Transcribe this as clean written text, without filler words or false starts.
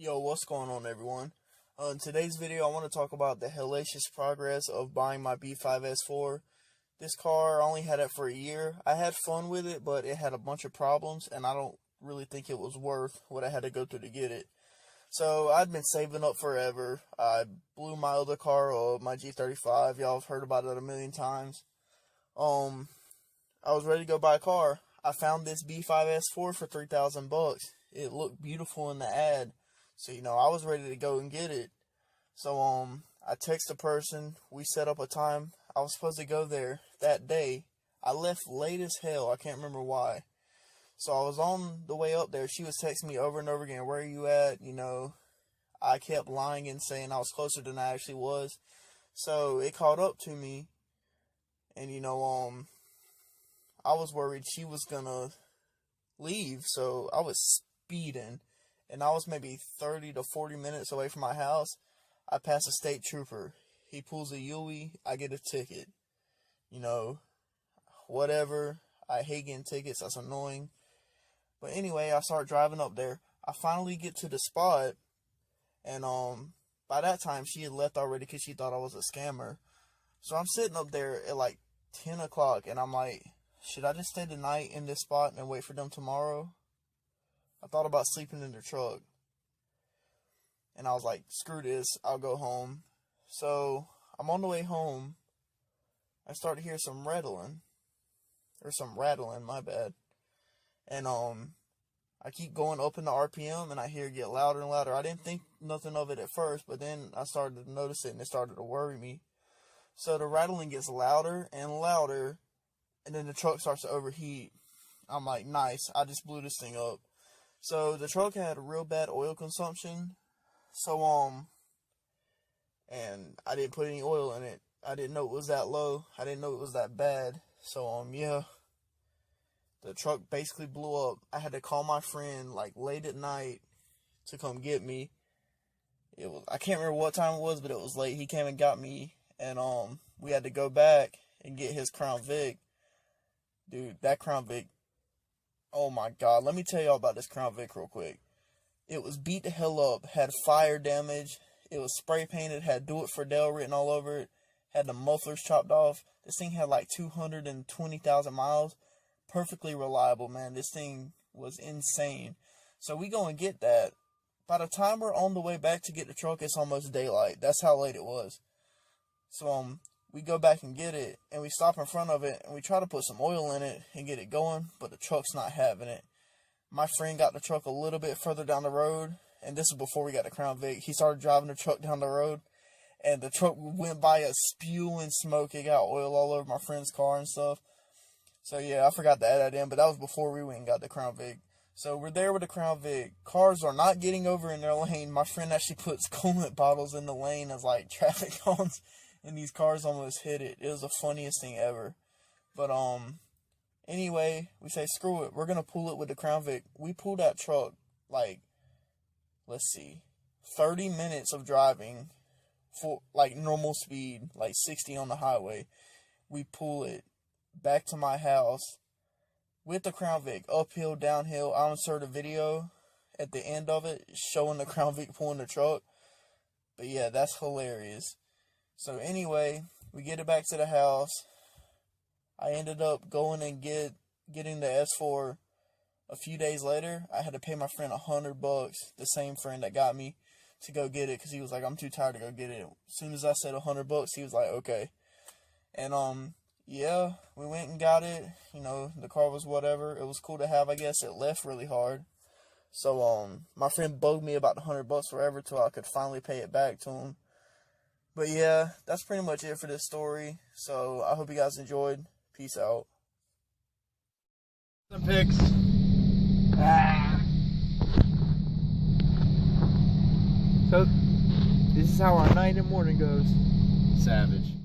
Yo, what's going on, everyone? In today's video, I want to talk about the hellacious progress of buying my B5S4. This car, I only had it for a year. I had fun with it, but it had a bunch of problems, and I don't really think it was worth what I had to go through to get it. So, I'd been saving up forever. I blew my other car up, my G35. Y'all have heard about it a million times. I was ready to go buy a car. I found this B5S4 for $3,000. It looked beautiful in the ad. So, I was ready to go and get it. So, I text a person. We set up a time. I was supposed to go there that day. I left late as hell. I can't remember why. So, I was on the way up there. She was texting me over and over again, where are you at? I kept lying and saying I was closer than I actually was. So, it caught up to me. And, I was worried she was gonna leave. So, I was speeding. And I was maybe 30 to 40 minutes away from my house. I pass a state trooper. He pulls a Yui. I get a ticket. Whatever. I hate getting tickets. That's annoying. But anyway, I start driving up there. I finally get to the spot. And by that time, she had left already because she thought I was a scammer. So I'm sitting up there at like 10 o'clock. And I'm like, should I just stay the night in this spot and wait for them tomorrow? I thought about sleeping in the truck. And I was like, screw this, I'll go home. So, I'm on the way home. I start to hear some rattling. Or some rattling, my bad. And, I keep going up in the RPM and I hear it get louder and louder. I didn't think nothing of it at first, but then I started to notice it and it started to worry me. So, the rattling gets louder and louder. And then the truck starts to overheat. I'm like, nice, I just blew this thing up. So, the truck had a real bad oil consumption. So, and I didn't put any oil in it. I didn't know it was that low. I didn't know it was that bad. So, yeah. The truck basically blew up. I had to call my friend, like, late at night to come get me. I can't remember what time it was, but it was late. He came and got me. And, we had to go back and get his Crown Vic. Dude, that Crown Vic. Oh my God, let me tell y'all about this Crown Vic real quick. It was beat the hell up, had fire damage, it was spray painted, had Do It For Dale written all over it, had the mufflers chopped off. This thing had like 220,000 miles. Perfectly reliable, man. This thing was insane. So we go and get that. By the time we're on the way back to get the truck, it's almost daylight. That's how late it was. So, we go back and get it, and we stop in front of it, and we try to put some oil in it and get it going, but the truck's not having it. My friend got the truck a little bit further down the road, and this is before we got the Crown Vic. He started driving the truck down the road, and the truck went by us spewing smoke. It got oil all over my friend's car and stuff. So, yeah, I forgot to add that in, but that was before we went and got the Crown Vic. So, we're there with the Crown Vic. Cars are not getting over in their lane. My friend actually puts coolant bottles in the lane as, like, traffic cones. And these cars almost hit it. It was the funniest thing ever. But, anyway, we say, screw it. We're going to pull it with the Crown Vic. We pull that truck, like, let's see, 30 minutes of driving for, like, normal speed, like 60 on the highway. We pull it back to my house with the Crown Vic, uphill, downhill. I'll insert a video at the end of it showing the Crown Vic pulling the truck. But, yeah, that's hilarious. So anyway, we get it back to the house. I ended up going and getting the S4 a few days later. I had to pay my friend $100, the same friend that got me, to go get it because he was like, I'm too tired to go get it. As soon as I said $100, he was like, okay. And yeah, we went and got it. The car was whatever. It was cool to have, I guess. It left really hard. So my friend bugged me about the $100 forever till I could finally pay it back to him. But yeah, that's pretty much it for this story. So I hope you guys enjoyed. Peace out. Some pics. So this is how our night and morning goes. Savage.